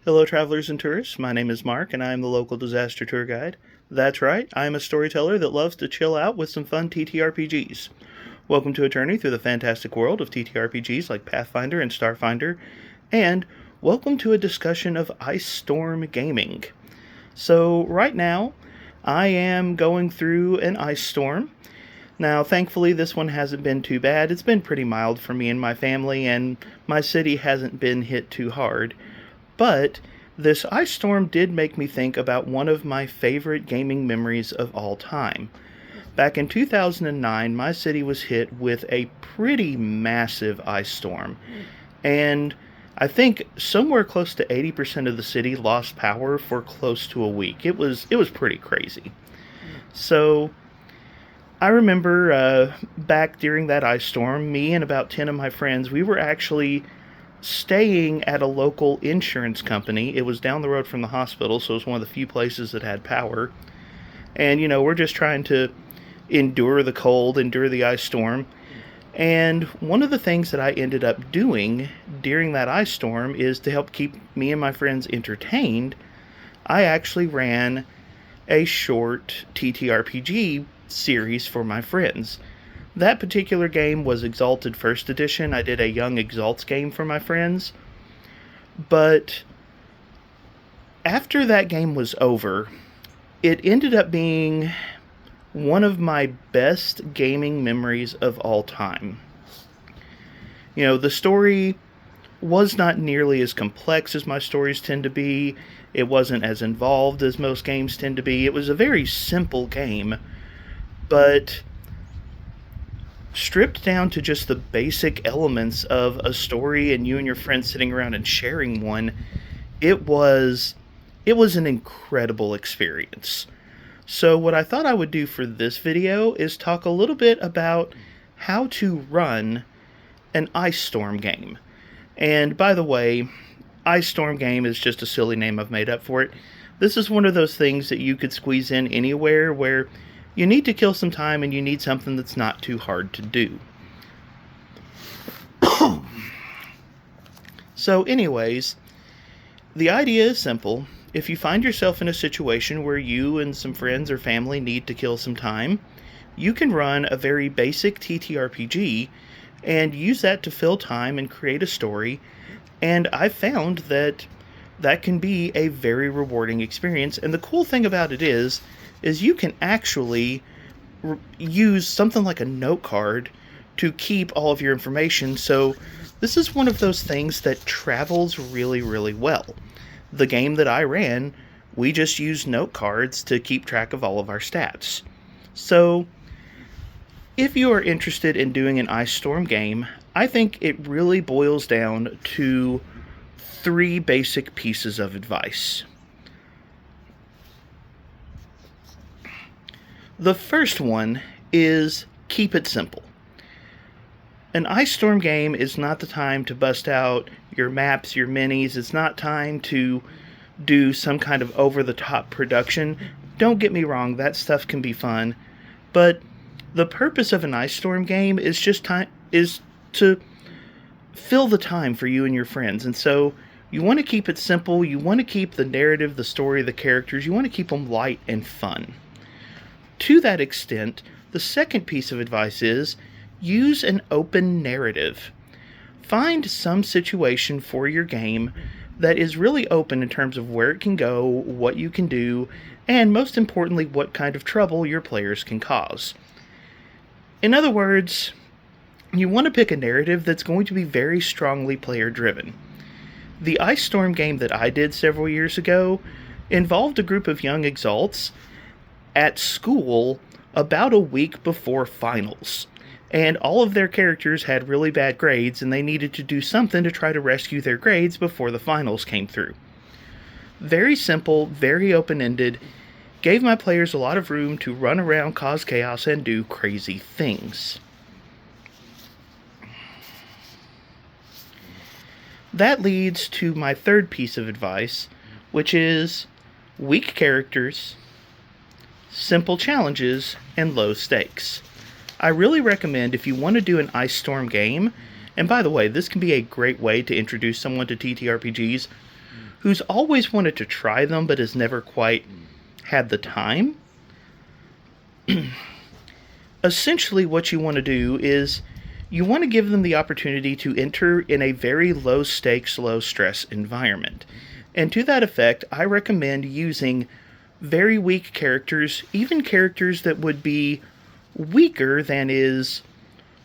Hello, travelers and tourists. My name is Mark, and I am the local disaster tour guide. That's right, I am a storyteller that loves to chill out with some fun TTRPGs. Welcome to a journey through the fantastic world of TTRPGs like Pathfinder and Starfinder, and welcome to a discussion of Ice Storm Gaming. So, right now, I am going through an ice storm. Now, thankfully, this one hasn't been too bad. It's been pretty mild for me and my family, and my city hasn't been hit too hard. But this ice storm did make me think about one of my favorite gaming memories of all time. Back in 2009, my city was hit with a pretty massive ice storm, and I think somewhere close to 80% of the city lost power for close to a week. It was pretty crazy. So I remember back during that ice storm, me and about 10 of my friends, we were actually staying at a local insurance company. It was down the road from the hospital, so it was one of the few places that had power. And, we're just trying to endure the cold, endure the ice storm. And one of the things that I ended up doing during that ice storm is to help keep me and my friends entertained. I actually ran a short TTRPG series for my friends. That particular game was Exalted First Edition. I did a Young Exalts game for my friends. But after that game was over, it ended up being one of my best gaming memories of all time. The story was not nearly as complex as my stories tend to be. It wasn't as involved as most games tend to be. It was a very simple game, but stripped down to just the basic elements of a story and you and your friends sitting around and sharing one, it was an incredible experience. So what I thought I would do for this video is talk a little bit about how to run an Ice Storm game. And by the way, Ice Storm game is just a silly name I've made up for it. This is one of those things that you could squeeze in anywhere where you need to kill some time and you need something that's not too hard to do. So anyways, the idea is simple. If you find yourself in a situation where you and some friends or family need to kill some time, you can run a very basic TTRPG and use that to fill time and create a story. And I've found that that can be a very rewarding experience. And the cool thing about it is you can actually use something like a note card to keep all of your information. So this is one of those things that travels really, really well. The game that I ran, we just used note cards to keep track of all of our stats. So if you are interested in doing an Ice Storm game, I think it really boils down to 3 basic pieces of advice. The first one is keep it simple. An Ice Storm game is not the time to bust out your maps, your minis. It's not time to do some kind of over-the-top production. Don't get me wrong, that stuff can be fun. But the purpose of an Ice Storm game is to fill the time for you and your friends. And so you want to keep it simple. You want to keep the narrative, the story, the characters, you want to keep them light and fun. To that extent, the second piece of advice is use an open narrative. Find some situation for your game that is really open in terms of where it can go, what you can do, and most importantly, what kind of trouble your players can cause. In other words, you want to pick a narrative that's going to be very strongly player-driven. The Ice Storm game that I did several years ago involved a group of young exalts at school about a week before finals. And all of their characters had really bad grades, and they needed to do something to try to rescue their grades before the finals came through. Very simple, very open-ended, gave my players a lot of room to run around, cause chaos, and do crazy things. That leads to my third piece of advice, which is weak characters, simple challenges, and low stakes. I really recommend if you want to do an Ice Storm game, and by the way, this can be a great way to introduce someone to TTRPGs, who's always wanted to try them but has never quite had the time. Essentially what you want to do is you want to give them the opportunity to enter in a very low stakes, low stress environment. And to that effect, I recommend using very weak characters, even characters that would be weaker than is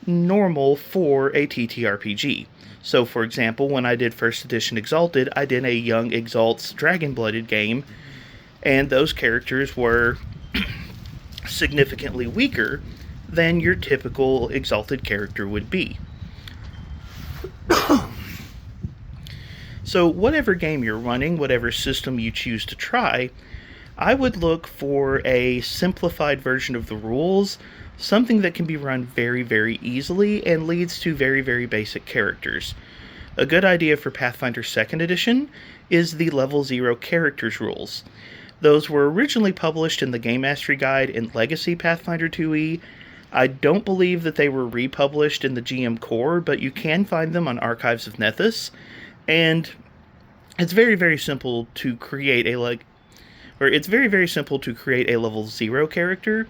normal for a TTRPG. So for example, when I did First Edition Exalted, I did a Young Exalt's Dragon-Blooded game, and those characters were significantly weaker than your typical Exalted character would be. So whatever game you're running, whatever system you choose to try, I would look for a simplified version of the rules, something that can be run very, very easily and leads to very, very basic characters. A good idea for Pathfinder 2nd Edition is the Level 0 Characters rules. Those were originally published in the Game Mastery Guide in Legacy Pathfinder 2e. I don't believe that they were republished in the GM Core, but you can find them on Archives of Nethys, and it's very, very simple to create a Level 0 character.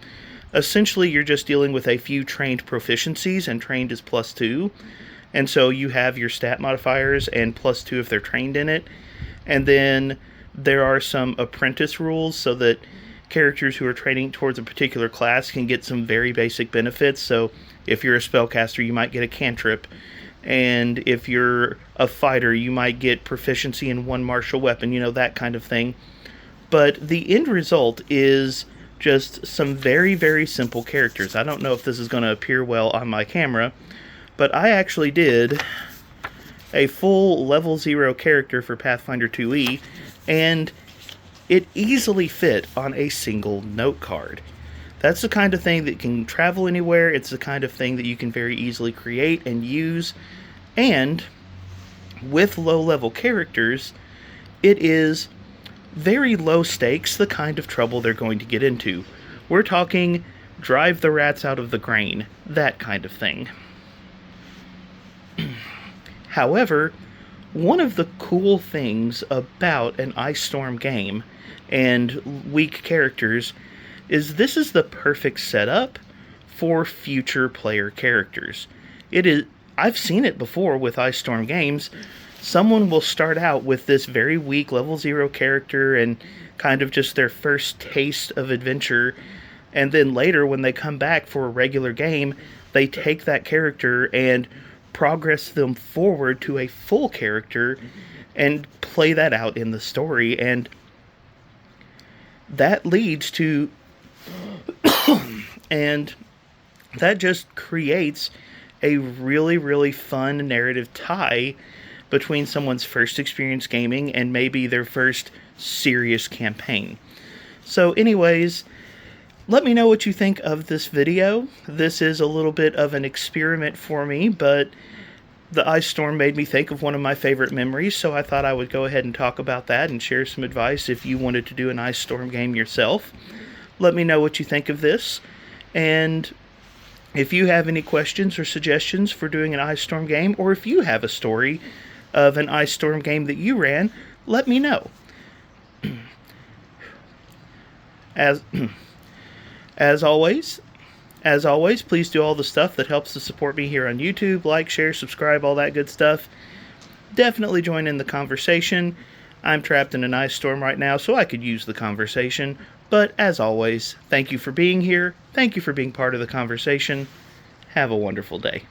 Essentially, you're just dealing with a few trained proficiencies, and trained is +2, and so you have your stat modifiers and +2 if they're trained in it, and then there are some apprentice rules so that characters who are training towards a particular class can get some very basic benefits. So if you're a spellcaster, you might get a cantrip, and if you're a fighter, you might get proficiency in one martial weapon, that kind of thing. But the end result is just some very, very simple characters. I don't know if this is going to appear well on my camera, but I actually did a full Level 0 character for Pathfinder 2e, and it easily fit on a single note card. That's the kind of thing that can travel anywhere. It's the kind of thing that you can very easily create and use. And with low-level characters, it is very low stakes, the kind of trouble they're going to get into. We're talking drive the rats out of the grain, that kind of thing. However, one of the cool things about an Ice Storm game and weak characters is this is the perfect setup for future player characters. I've seen it before with Ice Storm games. Someone will start out with this very weak Level 0 character and kind of just their first taste of adventure, and then later when they come back for a regular game, they take that character and progress them forward to a full character and play that out in the story, and that leads to and that just creates a really, really fun narrative tie between someone's first experience gaming and maybe their first serious campaign. So anyways, let me know what you think of this video. This is a little bit of an experiment for me, but the Ice Storm made me think of one of my favorite memories, so I thought I would go ahead and talk about that and share some advice if you wanted to do an Ice Storm game yourself. Let me know what you think of this, and if you have any questions or suggestions for doing an Ice Storm game, or if you have a story of an Ice Storm game that you ran, let me know. As always, please do all the stuff that helps to support me here on YouTube. Like, share, subscribe, all that good stuff. Definitely join in the conversation. I'm trapped in an ice storm right now, so I could use the conversation. But as always, thank you for being here. Thank you for being part of the conversation. Have a wonderful day.